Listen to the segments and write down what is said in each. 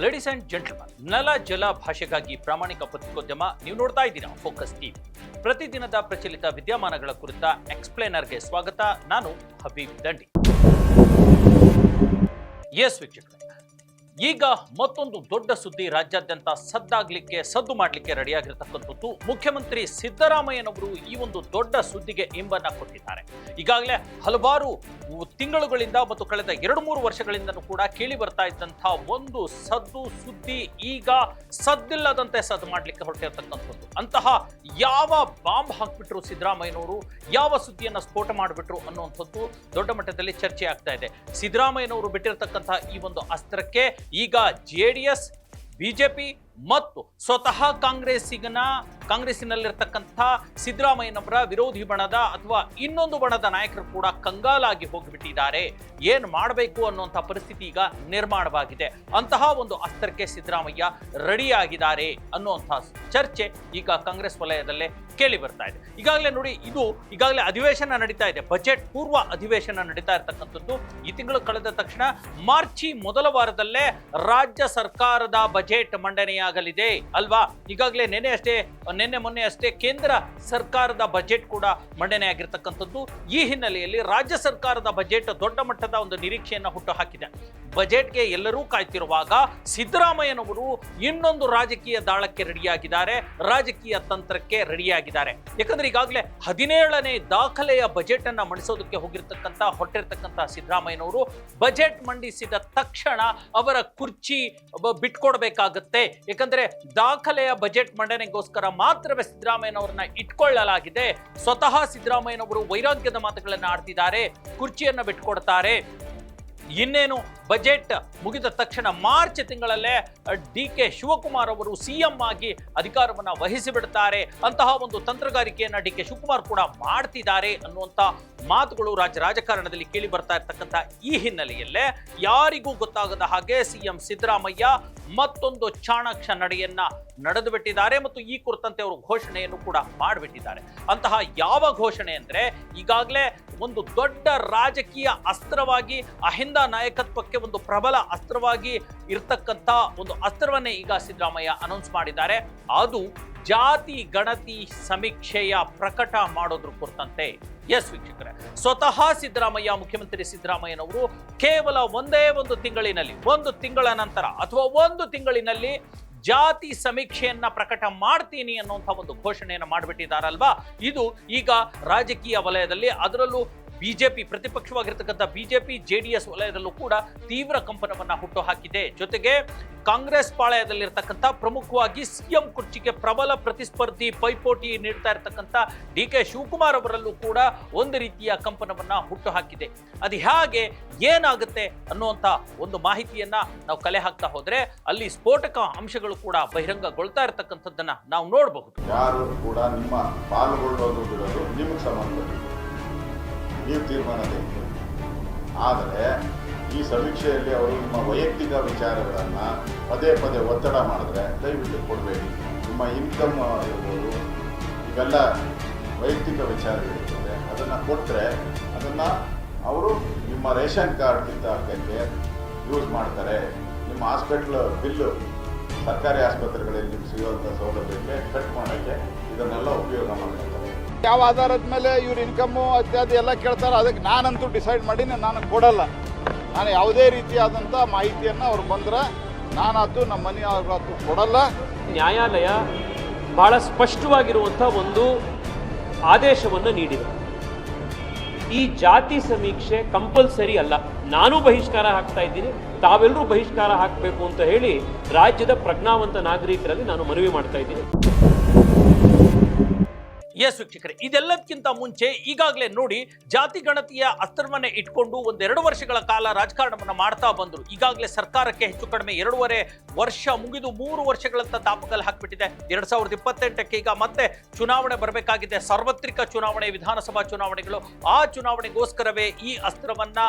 Ladies and gentleman, ನೆಲ ಜಲ ಭಾಷೆಗಾಗಿ ಪ್ರಾಮಾಣಿಕ ಪತ್ರಿಕೋದ್ಯಮ. ನೀವು ನೋಡ್ತಾ ಇದ್ದೀರಾ ಫೋಕಸ್ ಟಿವಿ. ಪ್ರತಿದಿನದ ಪ್ರಚಲಿತ ವಿದ್ಯಮಾನಗಳ ಕುರಿತ ಎಕ್ಸ್ಪ್ಲೇನರ್ಗೆ ಸ್ವಾಗತ. ನಾನು ಹಬೀಬ್ ದಂಡಿ. ಎಸ್ ವೀಕ್ಷಕರೇ, ಈಗ ಮತ್ತೊಂದು ದೊಡ್ಡ ಸುದ್ದಿ ರಾಜ್ಯಾದ್ಯಂತ ಸದ್ದು ಮಾಡಲಿಕ್ಕೆ ರೆಡಿಯಾಗಿರ್ತಕ್ಕಂಥದ್ದು. ಮುಖ್ಯಮಂತ್ರಿ ಸಿದ್ದರಾಮಯ್ಯನವರು ಈ ಒಂದು ದೊಡ್ಡ ಸುದ್ದಿಗೆ ಇಂಬನ್ನ ಕೊಟ್ಟಿದ್ದಾರೆ. ಈಗಾಗಲೇ ಹಲವಾರು ತಿಂಗಳುಗಳಿಂದ ಮತ್ತು ಕಳೆದ 2-3 ವರ್ಷಗಳಿಂದನೂ ಕೂಡ ಕೇಳಿ ಬರ್ತಾ ಇದ್ದಂತಹ ಒಂದು ಸುದ್ದಿ ಈಗ ಸದ್ದಿಲ್ಲದಂತೆ ಸದ್ದು ಮಾಡಲಿಕ್ಕೆ ಹೊರಟಿರ್ತಕ್ಕಂಥದ್ದು. ಅಂತಹ ಯಾವ ಬಾಂಬ್ ಹಾಕ್ಬಿಟ್ರು ಸಿದ್ದರಾಮಯ್ಯನವರು, ಯಾವ ಸುದ್ದಿಯನ್ನ ಸ್ಫೋಟ ಮಾಡಿಬಿಟ್ರು ಅನ್ನುವಂಥದ್ದು ದೊಡ್ಡ ಮಟ್ಟದಲ್ಲಿ ಚರ್ಚೆ ಆಗ್ತಾ ಇದೆ. ಸಿದ್ದರಾಮಯ್ಯನವರು ಬಿಟ್ಟಿರ್ತಕ್ಕಂತಹ ಈ ಒಂದು ಅಸ್ತ್ರಕ್ಕೆ ಈಗ ಜೆಡಿಎಸ್, ಬಿಜೆಪಿ ಮತ್ತು ಸ್ವತಃ ಕಾಂಗ್ರೆಸ್ಸಿನಲ್ಲಿರ್ತಕ್ಕಂಥ ಸಿದ್ದರಾಮಯ್ಯನವರ ವಿರೋಧಿ ಬಣದ ಅಥವಾ ಇನ್ನೊಂದು ಬಣದ ನಾಯಕರು ಕೂಡ ಕಂಗಾಲಾಗಿ ಹೋಗಿಬಿಟ್ಟಿದ್ದಾರೆ. ಏನ್ ಮಾಡಬೇಕು ಅನ್ನುವಂಥ ಪರಿಸ್ಥಿತಿ ಈಗ ನಿರ್ಮಾಣವಾಗಿದೆ. ಅಂತಹ ಒಂದು ಅಸ್ತ್ರಕ್ಕೆ ಸಿದ್ದರಾಮಯ್ಯ ರೆಡಿಯಾಗಿದ್ದಾರೆ ಅನ್ನುವಂಥ ಚರ್ಚೆ ಈಗ ಕಾಂಗ್ರೆಸ್ ವಲಯದಲ್ಲೇ ಕೇಳಿ ಬರ್ತಾ ಇದೆ. ಈಗಾಗಲೇ ನೋಡಿ, ಇದು ಈಗಾಗಲೇ ಅಧಿವೇಶನ ನಡೀತಾ ಇದೆ, ಬಜೆಟ್ ಪೂರ್ವ ಅಧಿವೇಶನ ನಡೀತಾ ಇರತಕ್ಕಂಥದ್ದು. ಈ ತಿಂಗಳು ಕಳೆದ ತಕ್ಷಣ ಮಾರ್ಚಿ ಮೊದಲ ವಾರದಲ್ಲೇ ರಾಜ್ಯ ಸರ್ಕಾರದ ಬಜೆಟ್ ಮಂಡನೆಯಾಗಲಿದೆ ಅಲ್ವಾ. ಈಗಾಗಲೇ ನಿನ್ನೆ ಮೊನ್ನೆ ಅಷ್ಟೇ ಕೇಂದ್ರ ಸರ್ಕಾರದ ಬಜೆಟ್ ಕೂಡ ಮಂಡನೆ ಆಗಿರ್ತಕ್ಕಂಥದ್ದು. ಈ ಹಿನ್ನೆಲೆಯಲ್ಲಿ ರಾಜ್ಯ ಸರ್ಕಾರದ ಬಜೆಟ್ ದೊಡ್ಡ ಮಟ್ಟದ ಒಂದು ನಿರೀಕ್ಷೆಯನ್ನು ಹುಟ್ಟು ಹಾಕಿದೆ. ಬಜೆಟ್ಗೆ ಎಲ್ಲರೂ ಕಾಯ್ತಿರುವಾಗ ಸಿದ್ದರಾಮಯ್ಯನವರು ಇನ್ನೊಂದು ರಾಜಕೀಯ ದಾಳಕ್ಕೆ ರೆಡಿಯಾಗಿದ್ದಾರೆ, ರಾಜಕೀಯ ತಂತ್ರಕ್ಕೆ ರೆಡಿಯಾಗಿದ್ದಾರೆ. ಯಾಕಂದ್ರೆ ಈಗಾಗಲೇ 17ನೇ ದಾಖಲೆಯ ಬಜೆಟ್ ಅನ್ನ ಮಂಡಿಸೋದಕ್ಕೆ ಹೊರಟಿರ್ತಕ್ಕಂಥ ಸಿದ್ದರಾಮಯ್ಯನವರು ಬಜೆಟ್ ಮಂಡಿಸಿದ ತಕ್ಷಣ ಅವರ ಕುರ್ಚಿ ಬಿಟ್ಕೊಡ್ಬೇಕಾಗತ್ತೆ. ಯಾಕಂದ್ರೆ ದಾಖಲೆಯ ಬಜೆಟ್ ಮಂಡನೆಗೋಸ್ಕರ ಮಾತ್ರವೇ ಸಿದ್ದರಾಮಯ್ಯನವರನ್ನ ಇಟ್ಕೊಳ್ಳಲಾಗಿದೆ. ಸ್ವತಃ ಸಿದ್ದರಾಮಯ್ಯನವರು ವೈರಾಗ್ಯದ ಮಾತುಗಳನ್ನ ಆಡ್ತಿದ್ದಾರೆ, ಕುರ್ಚಿಯನ್ನ ಬಿಟ್ಕೊಡ್ತಾರೆ. ಇನ್ನೇನು ಬಜೆಟ್ ಮುಗಿದ ತಕ್ಷಣ ಮಾರ್ಚ್ ತಿಂಗಳಲ್ಲೇ ಡಿ.ಕೆ. ಶಿವಕುಮಾರ್ ಅವರು ಸಿಎಂ ಆಗಿ ಅಧಿಕಾರವನ್ನ ವಹಿಸಿ ಬಿಡ್ತಾರೆ. ಅಂತಹ ಒಂದು ತಂತ್ರಗಾರಿಕೆಯನ್ನ ಡಿ.ಕೆ. ಶಿವಕುಮಾರ್ ಕೂಡ ಮಾಡ್ತಿದ್ದಾರೆ ಅನ್ನುವಂಥ ಮಾತುಗಳು ರಾಜಕಾರಣದಲ್ಲಿ ಕೇಳಿ ಬರ್ತಾ ಇರ್ತಕ್ಕಂಥ ಈ ಹಿನ್ನೆಲೆಯಲ್ಲೇ ಯಾರಿಗೂ ಗೊತ್ತಾಗದ ಹಾಗೆ ಸಿಎಂ ಸಿದ್ದರಾಮಯ್ಯ ಮತ್ತೊಂದು ಚಾಣಾಕ್ಷ ನಡೆಯನ್ನ ನಡೆದು ಬಿಟ್ಟಿದ್ದಾರೆ ಮತ್ತು ಈ ಕುರಿತಂತೆ ಅವರು ಘೋಷಣೆಯನ್ನು ಕೂಡ ಮಾಡಿಬಿಟ್ಟಿದ್ದಾರೆ. ಅಂತಹ ಯಾವ ಘೋಷಣೆ ಅಂದ್ರೆ, ಈಗಾಗಲೇ ಒಂದು ದೊಡ್ಡ ರಾಜಕೀಯ ಅಸ್ತ್ರವಾಗಿ ಅಹಿಂದ ನಾಯಕತ್ವಕ್ಕೆ ಒಂದು ಪ್ರಬಲ ಅಸ್ತ್ರವಾಗಿ ಇರ್ತಕ್ಕಂಥ ಒಂದು ಅಸ್ತ್ರವನ್ನೇ ಈಗ ಸಿದ್ದರಾಮಯ್ಯ ಅನೌನ್ಸ್ ಮಾಡಿದ್ದಾರೆ. ಅದು ಜಾತಿ ಗಣತಿ ಸಮೀಕ್ಷೆಯ ಪ್ರಕಟ ಮಾಡೋದ್ರ ಕುರಿತಂತೆ. ಎಸ್ ವೀಕ್ಷಕರೇ, ಸ್ವತಃ ಸಿದ್ದರಾಮಯ್ಯ, ಮುಖ್ಯಮಂತ್ರಿ ಸಿದ್ದರಾಮಯ್ಯನವರು ಕೇವಲ ಒಂದು ತಿಂಗಳ ನಂತರ ಅಥವಾ ಒಂದು ತಿಂಗಳಿನಲ್ಲಿ ಜಾತಿ ಸಮೀಕ್ಷೆಯನ್ನ ಪ್ರಕಟ ಮಾಡ್ತೀನಿ ಅನ್ನುವಂಥ ಒಂದು ಘೋಷಣೆಯನ್ನು ಮಾಡಿಬಿಟ್ಟಿದ್ದಾರಲ್ವಾ. ಇದು ಈಗ ರಾಜಕೀಯ ವಲಯದಲ್ಲಿ, ಅದರಲ್ಲೂ ಬಿಜೆಪಿ, ಪ್ರತಿಪಕ್ಷವಾಗಿರ್ತಕ್ಕಂಥ ಬಿಜೆಪಿ ಜೆಡಿಎಸ್ ವಲಯದಲ್ಲೂ ಕೂಡ ತೀವ್ರ ಕಂಪನವನ್ನ ಹುಟ್ಟು ಹಾಕಿದೆ. ಜೊತೆಗೆ ಕಾಂಗ್ರೆಸ್ ಪಾಳಯದಲ್ಲಿರ್ತಕ್ಕಂಥ, ಪ್ರಮುಖವಾಗಿ ಸಿಎಂ ಕುರ್ಚಿಗೆ ಪ್ರಬಲ ಪ್ರತಿಸ್ಪರ್ಧಿ ಪೈಪೋಟಿ ನೀಡ್ತಾ ಇರತಕ್ಕಂಥ ಡಿ.ಕೆ. ಶಿವಕುಮಾರ್ ಅವರಲ್ಲೂ ಕೂಡ ಒಂದು ರೀತಿಯ ಕಂಪನವನ್ನ ಹುಟ್ಟು ಹಾಕಿದೆ. ಅದು ಹೇಗೆ, ಏನಾಗುತ್ತೆ ಅನ್ನುವಂಥ ಒಂದು ಮಾಹಿತಿಯನ್ನ ನಾವು ಕಲೆ ಹಾಕ್ತಾ ಹೋದ್ರೆ ಅಲ್ಲಿ ಸ್ಫೋಟಕ ಅಂಶಗಳು ಕೂಡ ಬಹಿರಂಗಗೊಳ್ತಾ ಇರತಕ್ಕಂಥದ್ದನ್ನ ನಾವು ನೋಡಬಹುದು. ಯಾರು ಕೂಡ ನಿಮ್ಮ ಪಾಲ್ಗೊಳ್ಳೋದು ಬಿಡೋದು ನಿಮಗೆ ಸಂಬಂಧಪಟ್ಟಿದೆ, ನೀವು ತೀರ್ಮಾನ ತೆಗೆದು. ಆದರೆ ಈ ಸಮೀಕ್ಷೆಯಲ್ಲಿ ಅವರು ನಿಮ್ಮ ವೈಯಕ್ತಿಕ ವಿಚಾರಗಳನ್ನು ಪದೇ ಒತ್ತಡ ಮಾಡಿದ್ರೆ ದಯವಿಟ್ಟು ಕೊಡಬೇಡಿ. ನಿಮ್ಮ ಇನ್ಕಮ್ ಇರ್ಬೋದು, ಇವೆಲ್ಲ ವೈಯಕ್ತಿಕ ವಿಚಾರಗಳಿರ್ತದೆ. ಅದನ್ನು ಕೊಟ್ಟರೆ ಅದನ್ನು ಅವರು ನಿಮ್ಮ ರೇಷನ್ ಕಾರ್ಡ್ ಕಿತ್ತಾಕಕ್ಕೆ ಯೂಸ್ ಮಾಡ್ತಾರೆ. ನಿಮ್ಮ ಹಾಸ್ಪಿಟ್ಲ್ ಬಿಲ್ಲು, ಸರ್ಕಾರಿ ಆಸ್ಪತ್ರೆಗಳಲ್ಲಿ ನಿಮ್ಗೆ ಸಿಗುವಂಥ ಸೌಲಭ್ಯಕ್ಕೆ ಕಟ್ ಮಾಡೋಕ್ಕೆ ಇದನ್ನೆಲ್ಲ ಉಪಯೋಗ ಮಾಡ್ತಾರೆ. ಯಾವ ಆಧಾರದ ಮೇಲೆ ಇವ್ರ ಇನ್ಕಮ್ಮು ಇತ್ಯಾದಿ ಎಲ್ಲ ಕೇಳ್ತಾರೆ, ಅದಕ್ಕೆ ನಾನಂತೂ ಡಿಸೈಡ್ ಮಾಡಿ ನಾನು ಕೊಡಲ್ಲ. ನಾನು ಯಾವುದೇ ರೀತಿಯಾದಂಥ ಮಾಹಿತಿಯನ್ನು ಅವ್ರು ಬಂದರೆ ನಾನಾತು ನಮ್ಮ ಮನೆಯವ್ರಾತು ಕೊಡಲ್ಲ. ನ್ಯಾಯಾಲಯ ಬಹಳ ಸ್ಪಷ್ಟವಾಗಿರುವಂಥ ಒಂದು ಆದೇಶವನ್ನು ನೀಡಿದೆ. ಈ ಜಾತಿ ಸಮೀಕ್ಷೆ ಕಂಪಲ್ಸರಿ ಅಲ್ಲ. ನಾನು ಬಹಿಷ್ಕಾರ ಹಾಕ್ತಾ ಇದ್ದೀನಿ, ತಾವೆಲ್ಲರೂ ಬಹಿಷ್ಕಾರ ಹಾಕಬೇಕು ಅಂತ ಹೇಳಿ ರಾಜ್ಯದ ಪ್ರಜ್ಞಾವಂತ ನಾಗರಿಕರಲ್ಲಿ ನಾನು ಮನವಿ ಮಾಡ್ತಾ ಇದ್ದೀನಿ. ಎಸ್ ವೀಕ್ಷಕರೇ, ಇದೆಲ್ಲದಕ್ಕಿಂತ ಮುಂಚೆ ಈಗಾಗಲೇ ನೋಡಿ, ಜಾತಿ ಗಣತಿಯ ಅಸ್ತ್ರವನ್ನೇ ಇಟ್ಕೊಂಡು 1-2 ವರ್ಷಗಳ ಕಾಲ ರಾಜಕಾರಣವನ್ನು ಮಾಡ್ತಾ ಬಂದರು. ಈಗಾಗಲೇ ಸರ್ಕಾರಕ್ಕೆ ಹೆಚ್ಚು ಕಡಿಮೆ 2.5 ವರ್ಷ ಮುಗಿದು 3 ವರ್ಷಗಳಂತ ತಾಪಕಲ್ಲಿ ಹಾಕ್ಬಿಟ್ಟಿದೆ. 2028ಕ್ಕೆ ಈಗ ಮತ್ತೆ ಚುನಾವಣೆ ಬರಬೇಕಾಗಿದೆ, ಸಾರ್ವತ್ರಿಕ ಚುನಾವಣೆ, ವಿಧಾನಸಭಾ ಚುನಾವಣೆಗಳು. ಆ ಚುನಾವಣೆಗೋಸ್ಕರವೇ ಈ ಅಸ್ತ್ರವನ್ನ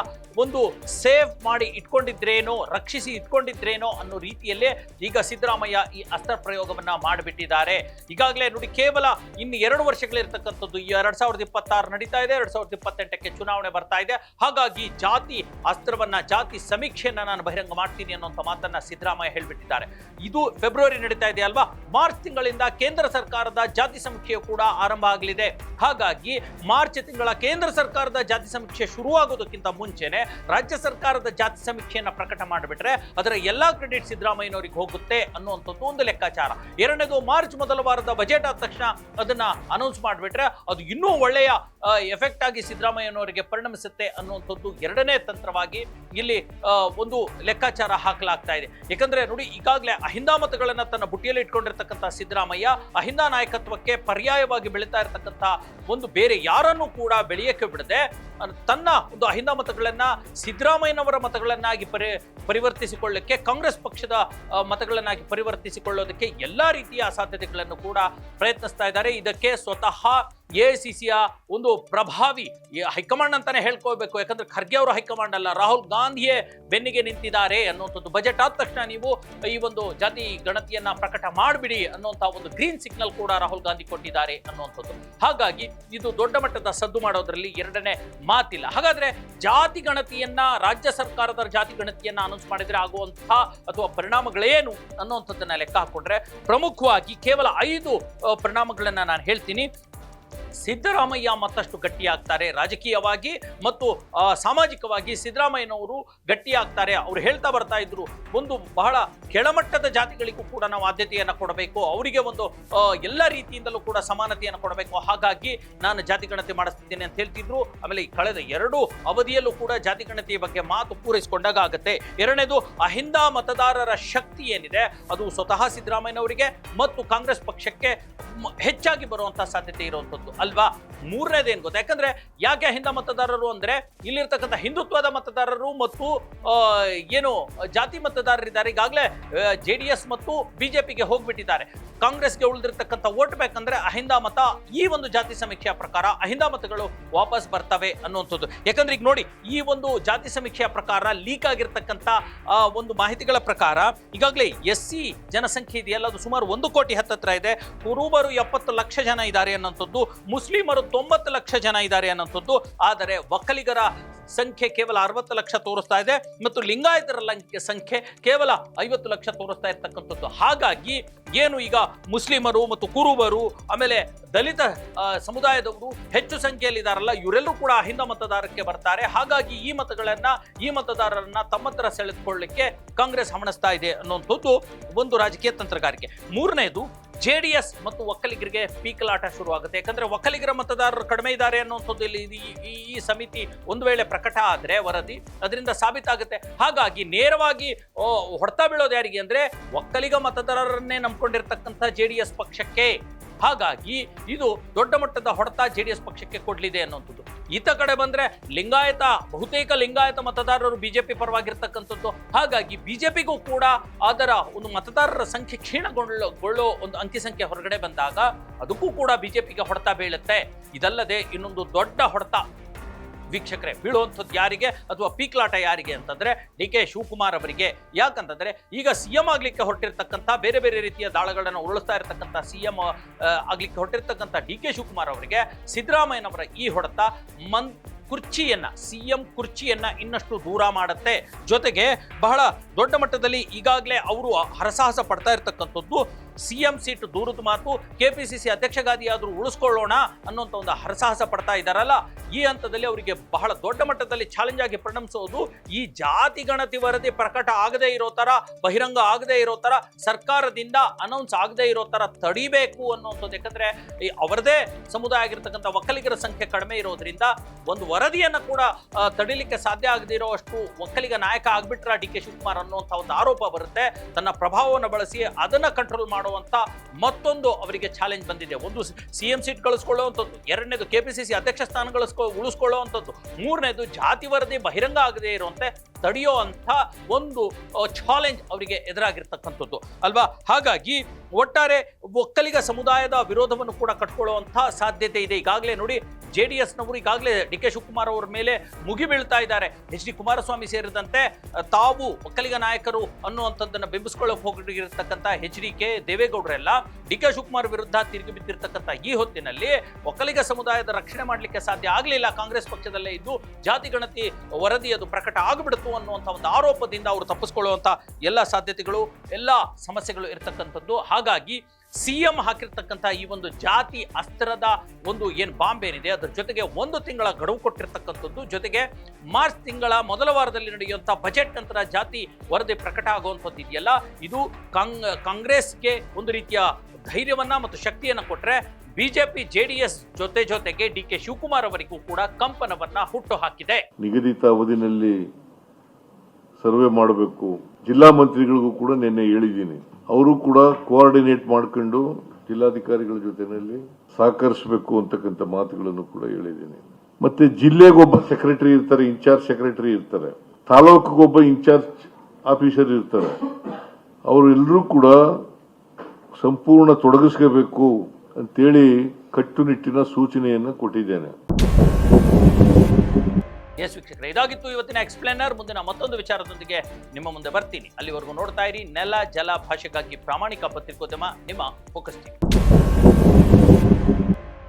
ಒಂದು ಸೇವ್ ಮಾಡಿ ಇಟ್ಕೊಂಡಿದ್ರೇನೋ, ರಕ್ಷಿಸಿ ಇಟ್ಕೊಂಡಿದ್ರೇನೋ ಅನ್ನೋ ರೀತಿಯಲ್ಲೇ ಈಗ ಸಿದ್ದರಾಮಯ್ಯ ಈ ಅಸ್ತ್ರ ಪ್ರಯೋಗವನ್ನ ಮಾಡಿಬಿಟ್ಟಿದ್ದಾರೆ. ಈಗಾಗಲೇ ನೋಡಿ, ಕೇವಲ ಇನ್ನು 2 ವರ್ಷ ವರ್ಷಗಳಿರ್ತಕ್ಕಂಥದ್ದು. 2026 ನಡೀತಾ ಇದೆ, 2028ಕ್ಕೆ ಚುನಾವಣೆ ಬರ್ತಾ ಇದೆ. ಹಾಗಾಗಿ ಜಾತಿ ಅಸ್ತ್ರವನ್ನ, ಜಾತಿ ಸಮೀಕ್ಷೆಯನ್ನ ನಾನು ಬಹಿರಂಗ ಮಾಡ್ತೀನಿ ಅನ್ನುವಂಥ ಮಾತನ್ನ ಸಿದ್ದರಾಮಯ್ಯ ಹೇಳ್ಬಿಟ್ಟಿದ್ದಾರೆ. ಇದು ಫೆಬ್ರವರಿ ನಡೀತಾ ಇದೆ ಅಲ್ವಾ, ಮಾರ್ಚ್ ತಿಂಗಳಿಂದ ಕೇಂದ್ರ ಸರ್ಕಾರದ ಜಾತಿ ಸಮೀಕ್ಷೆಯು ಕೂಡ ಆರಂಭ ಆಗಲಿದೆ. ಹಾಗಾಗಿ ಮಾರ್ಚ್ ತಿಂಗಳ ಕೇಂದ್ರ ಸರ್ಕಾರದ ಜಾತಿ ಸಮೀಕ್ಷೆ ಶುರುವಾಗೋದಕ್ಕಿಂತ ಮುಂಚೆನೆ ರಾಜ್ಯ ಸರ್ಕಾರದ ಜಾತಿ ಸಮೀಕ್ಷೆಯನ್ನ ಪ್ರಕಟ ಮಾಡಿಬಿಟ್ರೆ ಅದರ ಎಲ್ಲಾ ಕ್ರೆಡಿಟ್ ಸಿದ್ದರಾಮಯ್ಯನವರಿಗೆ ಹೋಗುತ್ತೆ ಅನ್ನುವಂಥದ್ದು ಒಂದು ಲೆಕ್ಕಾಚಾರ. ಎರಡನೇದು, ಮಾರ್ಚ್ ಮೊದಲ ವಾರದ ಬಜೆಟ್ ಆದ ತಕ್ಷಣ ಅದನ್ನ ಅನೌನ್ಸ್ ಮಾಡಿಬಿಟ್ರೆ ಅದು ಇನ್ನೂ ಒಳ್ಳೆಯ ಎಫೆಕ್ಟ್ ಆಗಿ ಸಿದ್ದರಾಮಯ್ಯನವರಿಗೆ ಪರಿಣಮಿಸುತ್ತೆ ಅನ್ನುವಂಥದ್ದು ಎರಡನೇ ತಂತ್ರವಾಗಿ ಇಲ್ಲಿ ಒಂದು ಲೆಕ್ಕಾಚಾರ ಹಾಕಲಾಗ್ತಾ ಇದೆ. ಯಾಕಂದ್ರೆ ನೋಡಿ, ಈಗಾಗಲೇ ಅಹಿಂದ ಮತಗಳನ್ನ ತನ್ನ ಬುಟ್ಟಿಯಲ್ಲಿ ಇಟ್ಕೊಂಡಿರ್ತಕ್ಕಂಥ ಸಿದ್ದರಾಮಯ್ಯ ಅಹಿಂದ ನಾಯಕತ್ವಕ್ಕೆ ಪರ್ಯಾಯವಾಗಿ ಬೆಳೀತಾ ಇರತಕ್ಕಂಥ ಒಂದು ಬೇರೆ ಯಾರನ್ನೂ ಕೂಡ ಬೆಳೆಯಕ್ಕೆ ಬಿಡದೆ ತನ್ನ ಒಂದು ಅಹಿಂದ ಮತಗಳನ್ನ ಸಿದ್ದರಾಮಯ್ಯನವರ ಮತಗಳನ್ನಾಗಿ ಪರಿವರ್ತಿಸಿಕೊಳ್ಳಕ್ಕೆ, ಕಾಂಗ್ರೆಸ್ ಪಕ್ಷದ ಮತಗಳನ್ನಾಗಿ ಪರಿವರ್ತಿಸಿಕೊಳ್ಳೋದಕ್ಕೆ ಎಲ್ಲಾ ರೀತಿಯ ಅಸಾಧ್ಯತೆಗಳನ್ನು ಕೂಡ ಪ್ರಯತ್ನಿಸ್ತಾ ಇದ್ದಾರೆ. ಇದಕ್ಕೆ ಸ್ವತಃ ಎಐಸಿಸಿಯ ಒಂದು ಪ್ರಭಾವಿ ಹೈಕಮಾಂಡ್ ಅಂತಾನೆ ಹೇಳ್ಕೋಬೇಕು. ಯಾಕಂದ್ರೆ ಖರ್ಗೆ ಅವರು ಹೈಕಮಾಂಡ್ ಅಲ್ಲ, ರಾಹುಲ್ ಗಾಂಧಿಯೇ ಬೆನ್ನಿಗೆ ನಿಂತಿದ್ದಾರೆ ಅನ್ನುವಂಥದ್ದು. ಬಜೆಟ್ ಆದ ತಕ್ಷಣ ನೀವು ಈ ಒಂದು ಜಾತಿ ಗಣತಿಯನ್ನ ಪ್ರಕಟ ಮಾಡಿಬಿಡಿ ಅನ್ನುವಂಥ ಒಂದು ಗ್ರೀನ್ ಸಿಗ್ನಲ್ ಕೂಡ ರಾಹುಲ್ ಗಾಂಧಿ ಕೊಟ್ಟಿದ್ದಾರೆ ಅನ್ನುವಂಥದ್ದು. ಹಾಗಾಗಿ ಇದು ದೊಡ್ಡ ಮಟ್ಟದ ಸದ್ದು ಮಾಡೋದ್ರಲ್ಲಿ ಎರಡನೇ ಮಾತಿಲ್ಲ. ಹಾಗಾದ್ರೆ ಜಾತಿ ಗಣತಿಯನ್ನ, ರಾಜ್ಯ ಸರ್ಕಾರದ ಜಾತಿ ಗಣತಿಯನ್ನ ಅನೌನ್ಸ್ ಮಾಡಿದ್ರೆ ಆಗುವಂತಹ ಅಥವಾ ಪರಿಣಾಮಗಳೇನು ಅನ್ನುವಂಥದ್ದನ್ನ ಲೆಕ್ಕ ಹಾಕೊಂಡ್ರೆ ಪ್ರಮುಖವಾಗಿ ಕೇವಲ 5 ಪರಿಣಾಮಗಳನ್ನ ನಾನು ಹೇಳ್ತೀನಿ. ಸಿದ್ದರಾಮಯ್ಯ ಮತ್ತಷ್ಟು ಗಟ್ಟಿಯಾಗ್ತಾರೆ ರಾಜಕೀಯವಾಗಿ ಮತ್ತು ಸಾಮಾಜಿಕವಾಗಿ. ಸಿದ್ದರಾಮಯ್ಯನವರು ಗಟ್ಟಿಯಾಗ್ತಾರೆ. ಅವರು ಹೇಳ್ತಾ ಬರ್ತಾ ಇದ್ರು, ಒಂದು ಬಹಳ ಕೆಳಮಟ್ಟದ ಜಾತಿಗಳಿಗೂ ಕೂಡ ನಾವು ಆದ್ಯತೆಯನ್ನು ಕೊಡಬೇಕು, ಅವರಿಗೆ ಒಂದು ಎಲ್ಲ ರೀತಿಯಿಂದಲೂ ಕೂಡ ಸಮಾನತೆಯನ್ನು ಕೊಡಬೇಕು, ಹಾಗಾಗಿ ನಾನು ಜಾತಿ ಗಣತಿ ಮಾಡಿಸ್ತಿದ್ದೇನೆ ಅಂತ ಹೇಳ್ತಿದ್ರು. ಆಮೇಲೆ ಕಳೆದ 2 ಅವಧಿಯಲ್ಲೂ ಕೂಡ ಜಾತಿ ಗಣತಿಯ ಬಗ್ಗೆ ಮಾತು ಪೂರೈಸಿಕೊಂಡಾಗ ಆಗುತ್ತೆ. ಎರಡನೇದು, ಅಹಿಂದ ಮತದಾರರ ಶಕ್ತಿ ಏನಿದೆ ಅದು ಸ್ವತಃ ಸಿದ್ದರಾಮಯ್ಯನವರಿಗೆ ಮತ್ತು ಕಾಂಗ್ರೆಸ್ ಪಕ್ಷಕ್ಕೆ ಹೆಚ್ಚಾಗಿ ಬರುವಂತಹ ಸಾಧ್ಯತೆ ಇರುವಂಥದ್ದು ಅಲ್ವಾ. ಮೂರನೇದೇನು ಗೊತ್ತಾ, ಯಾಕಂದ್ರೆ ಯಾಕೆ ಅಹಿಂದ ಮತದಾರರು ಅಂದ್ರೆ ಇಲ್ಲಿರ್ತಕ್ಕಂಥ ಹಿಂದುತ್ವದ ಮತದಾರರು ಮತ್ತು ಏನು ಜಾತಿ ಮತದಾರರಿದ್ದಾರೆ. ಈಗಾಗಲೇ JDS ಮತ್ತು ಬಿಜೆಪಿಗೆ ಹೋಗ್ಬಿಟ್ಟಿದ್ದಾರೆ. ಕಾಂಗ್ರೆಸ್ಗೆ ಉಳಿದಿರ್ತಕ್ಕಂಥ ವೋಟ್ ಬೇಕಂದ್ರೆ ಅಹಿಂದ ಮತ, ಈ ಒಂದು ಜಾತಿ ಸಮೀಕ್ಷೆಯ ಪ್ರಕಾರ ಅಹಿಂದ ಮತಗಳು ವಾಪಸ್ ಬರ್ತವೆ ಅನ್ನುವಂಥದ್ದು. ಯಾಕಂದ್ರೆ ಈಗ ನೋಡಿ, ಈ ಒಂದು ಜಾತಿ ಸಮೀಕ್ಷೆಯ ಪ್ರಕಾರ ಲೀಕ್ ಆಗಿರ್ತಕ್ಕಂಥ ಒಂದು ಮಾಹಿತಿಗಳ ಪ್ರಕಾರ ಈಗಾಗಲೇ SC ಜನಸಂಖ್ಯೆ ಇದೆಯಲ್ಲ ಅದು ಸುಮಾರು 1 ಕೋಟಿ ಹತ್ತತ್ರ ಇದೆ. ಕುರುಬರು 70 ಲಕ್ಷ ಜನ ಇದ್ದಾರೆ ಅನ್ನೋಂಥದ್ದು, ಮುಸ್ಲಿಮರು 90 ಲಕ್ಷ ಜನ ಇದ್ದಾರೆ ಅನ್ನೋಂಥದ್ದು. ಆದರೆ ಒಕ್ಕಲಿಗರ ಸಂಖ್ಯೆ ಕೇವಲ 60 ಲಕ್ಷ ತೋರಿಸ್ತಾ ಇದೆ ಮತ್ತು ಲಿಂಗಾಯತರ ಸಂಖ್ಯೆ ಕೇವಲ 50 ಲಕ್ಷ ತೋರಿಸ್ತಾ ಇರ್ತಕ್ಕಂಥದ್ದು. ಹಾಗಾಗಿ ಏನು ಈಗ ಮುಸ್ಲಿಮರು ಮತ್ತು ಕುರುಬರು ಆಮೇಲೆ ದಲಿತ ಸಮುದಾಯದವರು ಹೆಚ್ಚು ಸಂಖ್ಯೆಯಲ್ಲಿ ಇದಾರಲ್ಲ, ಇವರೆಲ್ಲರೂ ಕೂಡ ಅಹಿಂದ ಮತದಾರಕ್ಕೆ ಬರ್ತಾರೆ. ಹಾಗಾಗಿ ಈ ಮತದಾರರನ್ನ ತಮ್ಮತ್ರ ಸೆಳೆದುಕೊಳ್ಳಲಿಕ್ಕೆ ಕಾಂಗ್ರೆಸ್ ಹವಣಿಸ್ತಾ ಇದೆ ಅನ್ನುವಂಥದ್ದು ಒಂದು ರಾಜಕೀಯ ತಂತ್ರಗಾರಿಕೆ. ಮೂರನೇದು, JDS ಮತ್ತು ಒಕ್ಕಲಿಗರಿಗೆ ಪೀಕಲಾಟ ಶುರುವಾಗುತ್ತೆ. ಯಾಕಂದ್ರೆ ಒಕ್ಕಲಿಗರ ಮತದಾರರು ಕಡಿಮೆ ಇದ್ದಾರೆ ಅನ್ನುವಂಥದ್ದು ಈ ಸಮಿತಿ ಒಂದು ವೇಳೆ ಪ್ರಕಟ ಆದ್ರೆ ವರದಿ ಅದರಿಂದ ಸಾಬೀತಾಗುತ್ತೆ. ಹಾಗಾಗಿ ನೇರವಾಗಿ ಹೊಡೆತ ಬೀಳೋದು ಯಾರಿಗೆ ಅಂದ್ರೆ ಒಕ್ಕಲಿಗ ಮತದಾರರನ್ನೇ ನಂಬ್ಕೊಂಡಿರ್ತಕ್ಕಂಥ JDS ಪಕ್ಷಕ್ಕೆ. ಹಾಗಾಗಿ ಇದು ದೊಡ್ಡ ಮಟ್ಟದ ಹೊಡೆತ JDS ಪಕ್ಷಕ್ಕೆ ಕೊಡ್ಲಿದೆ ಅನ್ನುವಂಥದ್ದು. ಈತ ಕಡೆ ಬಂದ್ರೆ ಬಹುತೇಕ ಲಿಂಗಾಯತ ಮತದಾರರು ಬಿಜೆಪಿ ಪರವಾಗಿರ್ತಕ್ಕಂಥದ್ದು. ಹಾಗಾಗಿ ಬಿಜೆಪಿಗೂ ಕೂಡ ಅದರ ಒಂದು ಮತದಾರರ ಸಂಖ್ಯೆ ಕ್ಷೀಣಗೊಳ್ಳೋ ಒಂದು ಅಂಕಿ ಸಂಖ್ಯೆ ಹೊರಗಡೆ ಬಂದಾಗ ಅದಕ್ಕೂ ಕೂಡ ಬಿಜೆಪಿಗೆ ಹೊಡೆತ ಬೀಳುತ್ತೆ. ಇದಲ್ಲದೆ ಇನ್ನೊಂದು ದೊಡ್ಡ ಹೊಡೆತ ವೀಕ್ಷಕರೇ ಬೀಳುವಂಥದ್ದು ಯಾರಿಗೆ ಅಥವಾ ಪೀಕ್ಲಾಟ ಯಾರಿಗೆ ಅಂತಂದ್ರೆ DK ಶಿವಕುಮಾರ್ ಅವರಿಗೆ. ಯಾಕಂತಂದ್ರೆ ಈಗ CM ಆಗ್ಲಿಕ್ಕೆ ಹೊರಟಿರ್ತಕ್ಕಂಥ ಬೇರೆ ಬೇರೆ ರೀತಿಯ ದಾಳಗಳನ್ನು ಉರುಳಿಸ್ತಾ ಇರತಕ್ಕಂಥ CM ಆಗ್ಲಿಕ್ಕೆ ಹೊರಟಿರ್ತಕ್ಕಂಥ DK ಶಿವಕುಮಾರ್ ಅವರಿಗೆ ಸಿದ್ದರಾಮಯ್ಯನವರ ಈ ಹೊಡೆತ CM ಕುರ್ಚಿಯನ್ನ ಇನ್ನಷ್ಟು ದೂರ ಮಾಡುತ್ತೆ. ಜೊತೆಗೆ ಬಹಳ ದೊಡ್ಡ ಮಟ್ಟದಲ್ಲಿ ಈಗಾಗಲೇ ಅವರು ಹರಸಾಹಸ ಪಡ್ತಾ ಇರ್ತಕ್ಕಂಥದ್ದು CM ಸೀಟ್ ದೂರದ ಮಾತು. KPCC ಅಧ್ಯಕ್ಷ ಗಾದಿಯಾದರೂ ಉಳಿಸ್ಕೊಳ್ಳೋಣ ಅನ್ನುವಂಥ ಒಂದು ಹರಸಾಹಸ ಪಡ್ತಾ ಇದ್ದಾರಲ್ಲ, ಈ ಹಂತದಲ್ಲಿ ಅವರಿಗೆ ಬಹಳ ದೊಡ್ಡ ಮಟ್ಟದಲ್ಲಿ ಚಾಲೆಂಜ್ ಆಗಿ ಪರಿಣಮಿಸೋದು ಈ ಜಾತಿ ಗಣತಿ ವರದಿ ಪ್ರಕಟ ಆಗದೆ ಇರೋ ತರ, ಬಹಿರಂಗ ಆಗದೆ ಇರೋ ತರ, ಸರ್ಕಾರದಿಂದ ಅನೌನ್ಸ್ ಆಗದೆ ಇರೋ ತರ ತಡಿಬೇಕು ಅನ್ನುವಂಥದ್ದು. ಯಾಕಂದ್ರೆ ಅವರದೇ ಸಮುದಾಯ ಆಗಿರ್ತಕ್ಕಂಥ ಒಕ್ಕಲಿಗರ ಸಂಖ್ಯೆ ಕಡಿಮೆ ಇರೋದ್ರಿಂದ ಒಂದು ವರದಿಯನ್ನ ಕೂಡ ತಡಿಲಿಕ್ಕೆ ಸಾಧ್ಯ ಆಗದೆ ಇರೋಷ್ಟು ಒಕ್ಕಲಿಗ ನಾಯಕ ಆಗ್ಬಿಟ್ರ DK ಶಿವಕುಮಾರ್ ಅನ್ನುವಂಥ ಒಂದು ಆರೋಪ ಬರುತ್ತೆ. ತನ್ನ ಪ್ರಭಾವವನ್ನು ಬಳಸಿ ಅದನ್ನ ಕಂಟ್ರೋಲ್ ಮಾಡುವಂತ ಮತ್ತೊಂದು ಅವರಿಗೆ ಚಾಲೆಂಜ್ ಬಂದಿದೆ. ಒಂದು CM ಸೀಟ್ ಗಳಿಸ್ಕೊಳ್ಳುವಂಥದ್ದು, ಎರಡನೇದು KPCC ಅಧ್ಯಕ್ಷ ಸ್ಥಾನ ಉಳಿಸ್ಕೊಳ್ಳುವಂಥದ್ದು, ಮೂರನೇದು ಜಾತಿ ವರದಿ ಬಹಿರಂಗ ಆಗದೆ ಇರುವಂತೆ ತಡೆಯೋ ಅಂತ ಒಂದು ಚಾಲೆಂಜ್ ಅವರಿಗೆ ಎದುರಾಗಿರ್ತಕ್ಕಂಥದ್ದು ಅಲ್ವಾ. ಹಾಗಾಗಿ ಒಟ್ಟಾರೆ ಒಕ್ಕಲಿಗ ಸಮುದಾಯದ ವಿರೋಧವನ್ನು ಕೂಡ ಕಟ್ಕೊಳ್ಳುವಂತಹ ಸಾಧ್ಯತೆ ಇದೆ. ಈಗಾಗಲೇ ನೋಡಿ JDS ನವರು ಈಗಾಗಲೇ DK ಶಿವಕುಮಾರ್ ಅವರ ಮೇಲೆ ಮುಗಿಬೀಳ್ತಾ ಇದ್ದಾರೆ. HD ಕುಮಾರಸ್ವಾಮಿ ಸೇರಿದಂತೆ ತಾವು ಒಕ್ಕಲಿಗ ನಾಯಕರು ಅನ್ನುವಂಥದ್ದನ್ನು ಬಿಂಬಿಸ್ಕೊಳ್ಳೋಕೆ ಹೋಗಿರ್ತಕ್ಕಂಥ HDK ದೇವೇಗೌಡರೆಲ್ಲ DK ಶಿವಕುಮಾರ್ ವಿರುದ್ಧ ತಿರುಗಿ ಬಿದ್ದಿರ್ತಕ್ಕಂಥ ಈ ಹೊತ್ತಿನಲ್ಲಿ ಒಕ್ಕಲಿಗ ಸಮುದಾಯದ ರಕ್ಷಣೆ ಮಾಡಲಿಕ್ಕೆ ಸಾಧ್ಯ ಆಗಲಿಲ್ಲ, ಕಾಂಗ್ರೆಸ್ ಪಕ್ಷದಲ್ಲೇ ಇದ್ದು ಜಾತಿ ಗಣತಿ ವರದಿ ಅದು ಪ್ರಕಟ ಆಗಿಬಿಡ್ತು ಅನ್ನುವಂಥ ಒಂದು ಆರೋಪದಿಂದ ಅವರು ತಪ್ಪಿಸ್ಕೊಳ್ಳುವಂಥ ಎಲ್ಲ ಸಾಧ್ಯತೆಗಳು, ಎಲ್ಲ ಸಮಸ್ಯೆಗಳು ಇರತಕ್ಕಂಥದ್ದು. ಹಾಗಾಗಿ CM ಹಾಕಿರ್ತಕ್ಕಂಥ ಈ ಒಂದು ಜಾತಿ ಅಸ್ತ್ರದ ಒಂದು ಏನು ಬಾಂಬ್ ಏನಿದೆ ಅದರ ಜೊತೆಗೆ 1 ತಿಂಗಳ ಗಡುವು ಕೊಟ್ಟಿರ್ತಕ್ಕಂಥದ್ದು, ಜೊತೆಗೆ ಮಾರ್ಚ್ ತಿಂಗಳ ಮೊದಲ ವಾರದಲ್ಲಿ ನಡೆಯುವಂಥ ಬಜೆಟ್ ನಂತರ ಜಾತಿ ವರದಿ ಪ್ರಕಟ ಆಗುವಂಥದ್ದು ಇದೆಯಲ್ಲ, ಇದು ಕಾಂಗ್ರೆಸ್ಗೆ ಒಂದು ರೀತಿಯ ಧೈರ್ಯವನ್ನ ಮತ್ತು ಶಕ್ತಿಯನ್ನು ಕೊಟ್ಟರೆ BJP JDS ಜೊತೆಗೆ DK ಶಿವಕುಮಾರ್ ಅವರಿಗೂ ಕೂಡ ಕಂಪನವನ್ನ ಹುಟ್ಟು ಹಾಕಿದೆ. ನಿಗದಿತ ಅವಧಿನಲ್ಲಿ ಸರ್ವೆ ಮಾಡಬೇಕು. ಜಿಲ್ಲಾ ಮಂತ್ರಿಗಳಿಗೂ ಕೂಡ ನಿನ್ನೆ ಹೇಳಿದ್ದೀನಿ, ಅವರು ಕೂಡ ಕೋಆರ್ಡಿನೇಟ್ ಮಾಡ್ಕೊಂಡು ಜಿಲ್ಲಾಧಿಕಾರಿಗಳ ಜೊತೆನಲ್ಲಿ ಸಹಕರಿಸಬೇಕು ಅಂತಕ್ಕಂಥ ಮಾತುಗಳನ್ನು ಕೂಡ ಹೇಳಿದ್ದೀನಿ. ಮತ್ತೆ ಜಿಲ್ಲೆಗೊಬ್ಬ ಸೆಕ್ರೆಟರಿ ಇರ್ತಾರೆ, ಇನ್ಚಾರ್ಜ್ ಸೆಕ್ರೆಟರಿ ಇರ್ತಾರೆ, ತಾಲೂಕಿಗೊಬ್ಬ ಇನ್ಚಾರ್ಜ್ ಆಫೀಸರ್ ಇರ್ತಾರೆ. ಅವರೆಲ್ಲರೂ ಕೂಡ ಸಂಪೂರ್ಣ ತೊಡಗಿಸ್ಕೋಬೇಕು ಅಂತೇಳಿ ಕಟ್ಟುನಿಟ್ಟಿನ ಸೂಚನೆಯನ್ನು ಕೊಟ್ಟಿದ್ದೇನೆ. ಎಸ್ ವೀಕ್ಷಕರೇ, ಇದಾಗಿತ್ತು ಇವತ್ತಿನ ಎಕ್ಸ್ಪ್ಲೇನರ್. ಮುಂದಿನ ಮತ್ತೊಂದು ವಿಚಾರದೊಂದಿಗೆ ನಿಮ್ಮ ಮುಂದೆ ಬರ್ತೀನಿ. ಅಲ್ಲಿವರೆಗೂ ನೋಡ್ತಾ ಇರಿ ನೆಲ ಜಲ ಭಾಷೆಗಾಗಿ ಪ್ರಾಮಾಣಿಕ ಪತ್ರಿಕೋದ್ಯಮ, ನಿಮ್ಮ ಫೋಕಸ್ ಟಿವಿ.